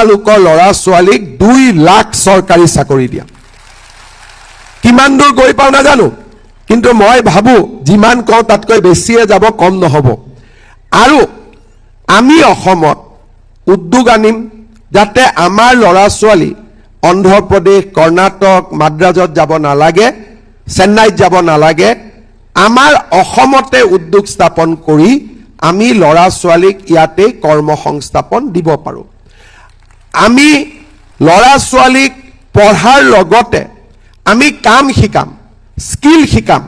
লোকৰ ল'ৰা ছোৱালীক 2 লাখ চৰকাৰী চাকৰি দিয়া কিমান দূৰ গৈ পাও নাজানো কিন্তু মই ভাবো যিমান কওঁ তাতকৈ বেছিয়ে যাব কম নহব আৰু আমি অসমত উদ্যোগ আনিম যাতে আমাৰ ল'ৰা ছোৱালী অন্ধ্ৰপ্ৰদেশ কৰ্ণাটক মাদ্ৰাজত যাব নালাগে চেন্নাইত যাব নালাগে আমাৰ অসমতে উদ্যোগ স্থাপন কৰি আমি ল'ৰা ছোৱালীক ইয়াতে কৰ্মসংস্থাপন দিব পাৰো আমি ল'ৰা ছোৱালীক পঢ়াৰ লগতে আমি কাম শিকাম স্কিল শিকাম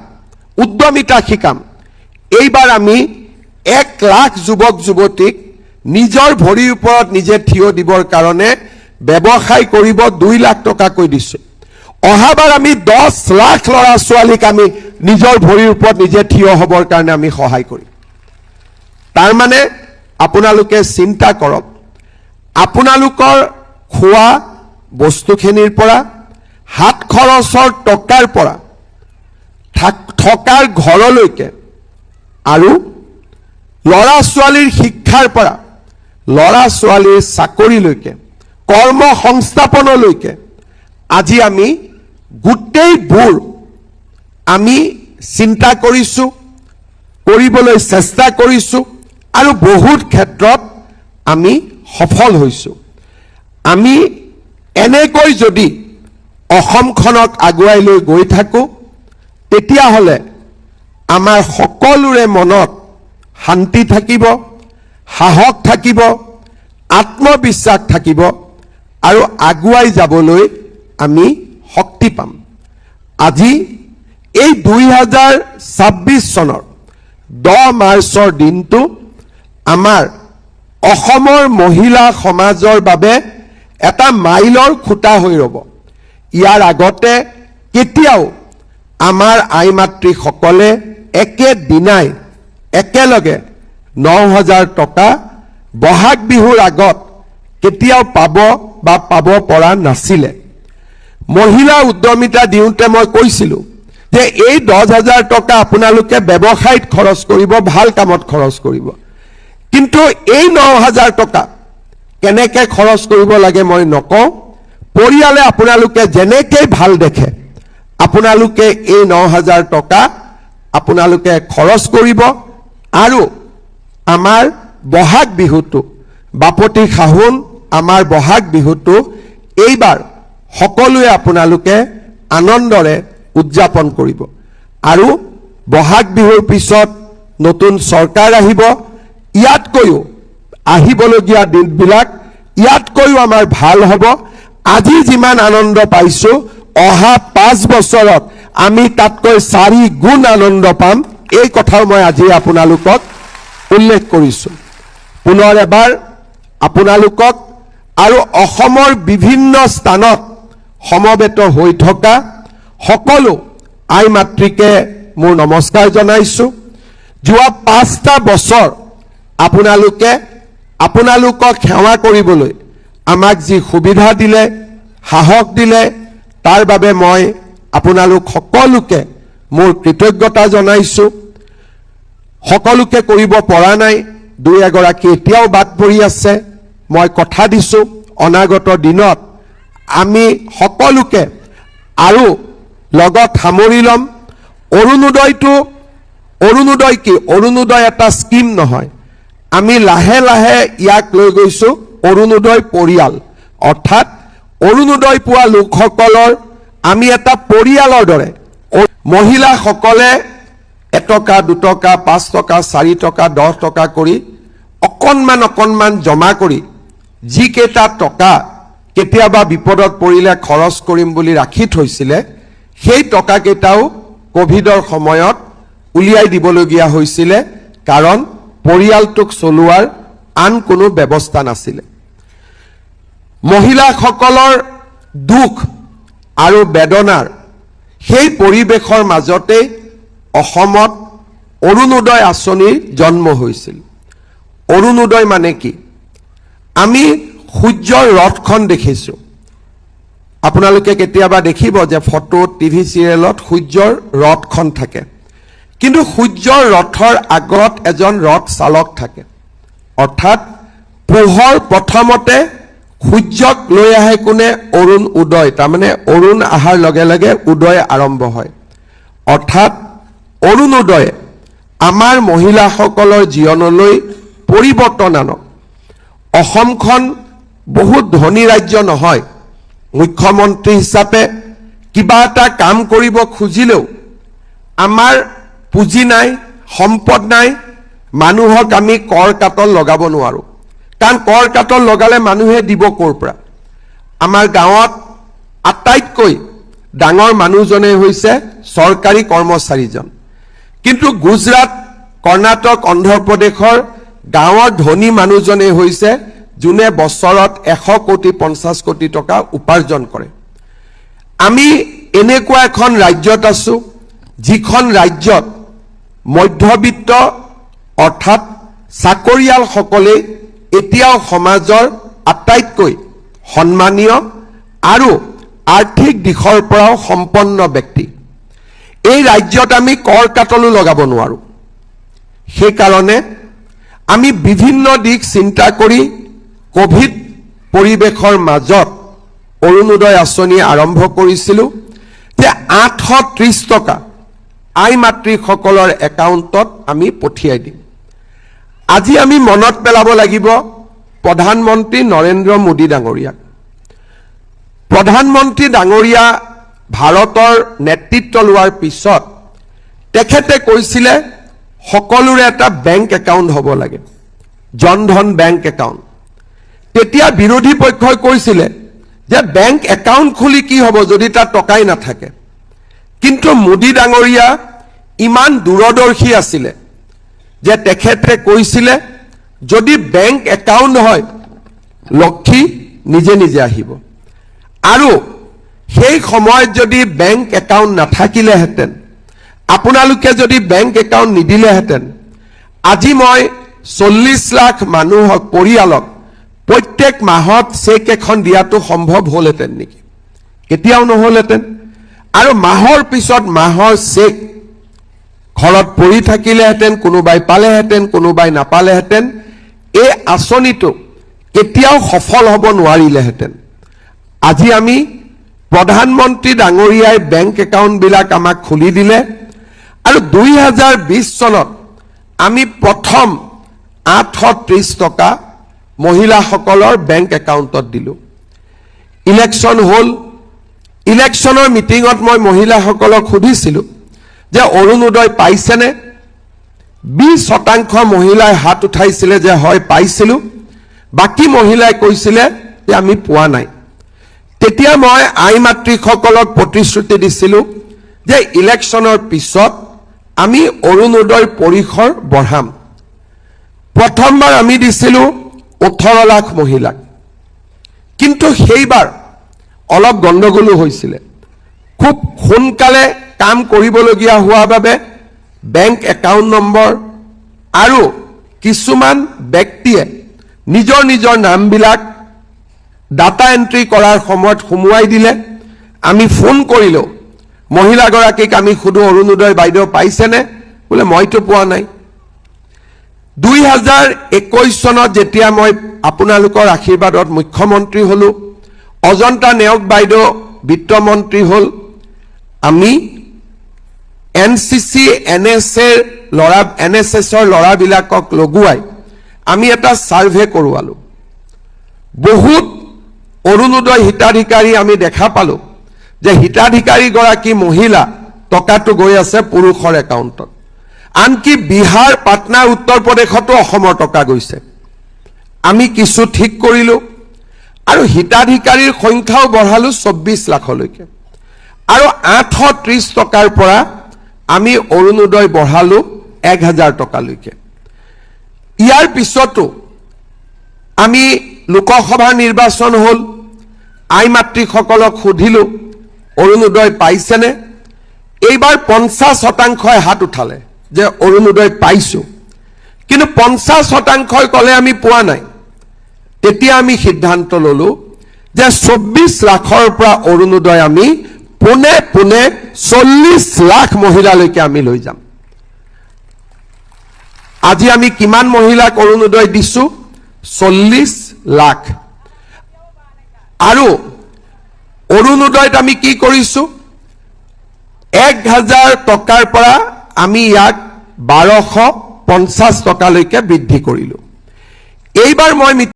উদ্যমিতা শিকাম এইবাৰ আমি 1 লাখ যুৱক যুৱতীক নিজৰ ভৰিৰ ওপৰত নিজে থিয় দিবৰ কাৰণে ব্যৱসায় কৰিব 2 লাখ টকা কৈ দিছো অহাবাৰ আমি 10 লাখ ল'ৰা ছোৱালীক আমি নিজৰ ভৰিৰ ওপৰত নিজে থিয় হ'বৰ কাৰণে আমি সহায় কৰিম তাৰ মানে আপোনালোকে চিন্তা কৰক আপোনালোকৰ খোৱা বস্তুখিনিৰ পৰা হাত খৰচৰ টকাৰ পৰা থকাৰ ঘৰলৈকে আৰু ল'ৰা ছোৱালীৰ শিক্ষাৰ পৰা ল'ৰা ছোৱালীৰ চাকৰিলৈকে কৰ্ম সংস্থাপনলৈকে আজি আমি গোটেইবোৰ আমি চিন্তা কৰিছো কৰিবলৈ চেষ্টা কৰিছো আৰু বহুত ক্ষেত্ৰত আমি সফল হৈছো আমি এনেকৈ যদি অসমখনক আগুৱাই লৈ গৈ থাকো তেতিয়া হলে আমাৰ সকলোৰে মনত শান্তি থাকিব সাহস থাকিব আত্মবিশ্বাস থাকিব আৰু আগুৱাই যাবলৈ আমি শক্তি পাম আজি এই 2026 চনৰ 10 মাৰ্চৰ দিনটো আমাৰ অসমৰ মহিলা সমাজৰ বাবে এটা মাইলৰ খুঁটা হৈ ৰব ইয়াৰ আগতে কেতিয়াও আমাৰ আই মাতৃ সকলে একে দিনাই একেলগে 9000 টকা বহাগ বিহুৰ আগত কেতিয়াও পাব পৰা নাছিলে মহিলা উদ্যমিতা দিওঁতে মই কৈছিলো যে এই 10000 টকা আপোনালোকে ব্যৱসায়ত খৰচ কৰিব ভাল কামত খৰচ কৰিব কিন্তু এই 9000 টকা কেনেকৈ খৰচ কৰিব লাগে মই নকওঁ পৰিয়ালে আপোনালোকে যেনেকৈ ভাল দেখে আপোনালোকে এই 9000 টকা আপোনালোকে খৰচ কৰিব আৰু আমাৰ বহাগ বিহুটো বাপতি খাহুন আমাৰ বহাগ বিহুটো এইবাৰ সকলোৱে আপোনালোকে আনন্দৰে উদযাপন কৰিব আৰু বহাগ বিহুৰ পিছত নতুন চৰকাৰ আহিব ইয়াতকৈও আহিবলগীয়া দিনবিলাক ইয়াতকৈও আমাৰ ভাল হ'ব আজি যিমান আনন্দ পাইছো অহা 5 বছৰত আমি তাতকৈ 4 গুণ আনন্দ পাম এই কথাও মই আজি আপোনালোকক উল্লেখ কৰিছো পুনৰ এবাৰ আপোনালোকক আৰু অসমৰ বিভিন্ন স্থানত সমবেত হৈ থকা সকলো আই মাতৃকে মোৰ নমস্কাৰ জনাইছো যোৱা 5টা বছৰ আপোনালোকক সেৱা কৰিবলৈ আমাক যি সুবিধা দিলে সাহস দিলে তাৰ বাবে মই আপোনালোক সকলোকে মোৰ কৃতজ্ঞতা জনাইছো সকলোকে কৰিব পৰা নাই 2-এগৰাকী এতিয়াও বাদ পৰি আছে মই কথা দিছো অনাগত দিনত আমি সকলোকে আৰু লগত সামৰি লম অৰুণোদয় কি অৰুণোদয় এটা স্কিম নহয় আমি লাহে লাহে ইয়াক লৈ গৈছো অৰুণোদয় পৰিয়াল অৰ্থাৎ অৰুণোদয় পোৱা লোকসকলৰ আমি এটা পৰিয়ালৰ দৰে মহিলাসকলে 1 টকা 2 টকা 5 টকা 4 টকা 10 টকা কৰি অকণমান জমা কৰি যিকেইটা টকা কেতিয়াবা বিপদত পৰিলে খৰচ কৰিম বুলি ৰাখি থৈছিলে সেই টকা কেইটাও কোভিডৰ সময়ত উলিয়াই দিবলগীয়া হৈছিলে কাৰণ পৰিয়ালটোক চলোৱাৰ আন কোনো ব্যৱস্থা নাছিলে মহিলাসকলৰ দুখ আৰু বেদনাৰ সেই পৰিবেশৰ মাজতে অসমত অৰুণোদয় আঁচনিৰ জন্ম হৈছিল অৰুণোদয় মানে কি আমি সূৰ্যৰ ৰথখন দেখিছো আপোনালোকে কেতিয়াবা দেখিব যে ফটো টিভি সিৰিয়েলত সূৰ্যৰ ৰথখন থাকে কিন্তু সূৰ্যৰ ৰথৰ আগত এজন ৰথ চালক থাকে অৰ্থাৎ পোহৰ প্ৰথমতে সূৰ্যক লৈ আহে কোনে অৰুণ উদয় তাৰমানে অৰুণ আহাৰ লগে লগে উদয় আৰম্ভ হয় অৰ্থাৎ অৰুণ উদয় আমাৰ মহিলাসকলৰ জীৱনলৈ পৰিৱৰ্তন আনক অসমখন বহুত ধনী ৰাজ্য নহয় মুখ্যমন্ত্ৰী হিচাপে কিবা এটা কাম কৰিব খুজিলেও আমাৰ পুঁজি নাই সম্পদ নাই মানুহক আমি কৰ কাটল লগাব নোৱাৰো কাৰণ কৰ কাটল লগালে মানুহে দিব কৰ পৰা আমাৰ গাঁৱত আটাইতকৈ ডাঙৰ মানুহজনে হৈছে চৰকাৰী কৰ্মচাৰীজন কিন্তু গুজৰাট কৰ্ণাটক অন্ধ্ৰপ্ৰদেশৰ গাঁৱৰ ধনী মানুহজনে হৈছে যোনে বছৰত 100 কোটি 50 কোটি টকা উপাৰ্জন কৰে আমি এনেকুৱা এখন ৰাজ্যত আছো যিখন ৰাজ্যত মধ্যবিত্ত অৰ্থাৎ চাকৰিয়াল সকলে এতিয়াও সমাজৰ আটাইতকৈ সন্মানীয় আৰু আৰ্থিক দিশৰ পৰাও সম্পন্ন ব্যক্তি এই ৰাজ্যত আমি কৰ কাটলো লগাব নোৱাৰো সেই কাৰণে আমি বিভিন্ন দিক চিন্তা কৰি কোভিড পৰিবেশৰ মাজত অৰুণোদয় আঁচনি আৰম্ভ কৰিছিলো যে 830 টকা আই মাতৃসকলৰ একাউণ্টত আমি পঠিয়াই দিম আজি আমি মনত পেলাব লাগিব প্ৰধানমন্ত্ৰী নৰেন্দ্ৰ মোদী ডাঙৰীয়া প্ৰধানমন্ত্ৰী ডাঙৰীয়া ভাৰতৰ নেতৃত্ব লোৱাৰ পিছত তেখেতে কৈছিলে সকলোৰে এটা বেংক একাউণ্ট হ'ব লাগে জনধন বেংক একাউণ্ট তেতিয়া বিৰোধী পক্ষই কৈছিলে যে বেংক একাউণ্ট খুলি কি হ'ব যদি তাত টকাই নাথাকে কিন্তু মোদী ডাঙৰীয়া ইমান দূৰদৰ্শী আছিলে যে তেখেতে কৈছিলে যদি বেংক একাউণ্ট হয় লক্ষী নিজে নিজে আহিব আৰু সেই সময়ত যদি বেংক একাউণ্ট নাথাকিলেহেঁতেন আপোনালোকে যদি বেংক একাউণ্ট নিদিলেহেঁতেন আজি মই 40 লাখ মানুহক পৰিয়ালক প্ৰত্যেক মাহত চেক এখন দিয়াটো সম্ভৱ হ'লহেঁতেন নেকি কেতিয়াও নহ'লহেঁতেন আৰু মাহৰ পিছত মাহৰ চেক ঘৰত পৰি থাকিলেহেঁতেন কোনোবাই পালেহেঁতেন কোনোবাই নাপালেহেঁতেন এই আঁচনিটো কেতিয়াও সফল হ'ব নোৱাৰিলেহেঁতেন আজি আমি প্ৰধানমন্ত্ৰী ডাঙৰীয়াই বেংক একাউণ্টবিলাক আমাক খুলি দিলে আৰু 2020 চনত আমি প্ৰথম 830 টকা মহিলাসকলৰ বেংক একাউণ্টত দিলো ইলেকশ্যন হ'ল ইলেকশ্যনৰ মিটিঙত মই মহিলাসকলক সুধিছিলো যে অৰুণোদয় পাইছেনে 20% মহিলাই হাত উঠাইছিলে যে হয় পাইছিলো বাকি মহিলাই কৈছিলে যে আমি পোৱা নাই তেতিয়া মই আই মাতৃসকলক প্ৰতিশ্ৰুতি দিছিলো যে ইলেকশ্যনৰ পিছত আমি অৰুণোদয় পৰিসৰ বঢ়াম প্ৰথমবাৰ আমি দিছিলো 18 লাখ মহিলাক কিন্তু সেইবাৰ অলপ গণ্ডগোলো হৈছিলে খুব সোনকালে কাম কৰিবলগীয়া হোৱা বাবে বেংক একাউণ্ট নম্বৰ আৰু কিছুমান ব্যক্তিয়ে নিজৰ নিজৰ নামবিলাক ডাটা এন্ট্ৰি কৰাৰ সময়ত সুমুৱাই দিলে আমি ফোন কৰিলো মহিলাগৰাকীক আমি সুধো অৰুণোদয় বাইদেউ পাইছেনে বোলে মইতো পোৱা নাই 2021 চনত যেতিয়া মই আপোনালোকৰ আশীৰ্বাদত মুখ্যমন্ত্ৰী হলো অজন্তা নেওগ বাইদেউ বিত্তমন্ত্ৰী হল আমি এনচিচি এনএছএছৰ লৰাবিলাকক লগুৱাই আমি এটা সাৰ্ভে কৰোৱালো বহুত অৰুণোদয় হিতাধিকাৰী আমি দেখা পালো যে হিতাধিকাৰী গৰাকী মহিলা টকাটো গৈ আছে পুৰুষৰ একাউণ্টত আনকি বিহাৰ পাটনা উত্তৰ প্ৰদেশতো অসমৰ টকা গৈছে আমি কিছু ঠিক কৰিলো আৰু হিতাধিকাৰীৰ সংখ্যাও বঢ়ালো 24 লাখলৈকে আৰু 830 টকাৰ পৰা আমি অৰুণোদয় বঢ়ালো 1000 টকালৈকে ইয়াৰ পিছতো আমি লোকসভা নিৰ্বাচন হল আই মাতৃসকলক সুধিলো অৰুণোদয় পাইছেনে এইবাৰ 50% হাত উঠালে যে অৰুণোদয় পাইছো কিন্তু 50% কলে আমি পোৱা নাই তেতিয়া আমি সিদ্ধান্ত ললো যে 24 লাখৰ পৰা অৰুণোদয় আমি পুনে পুনে 40 লাখ মহিলালৈকে আমি লৈ যাম আজি আমি কিমান মহিলাক অৰুণোদয় দিছো 40 লাখ আৰু অৰুণোদয়ত আমি কি কৰিছো 1000 টকাৰ পৰা আমি ইয়াক 1250 টকালৈকে বৃদ্ধি কৰিলো। এইবাৰ মই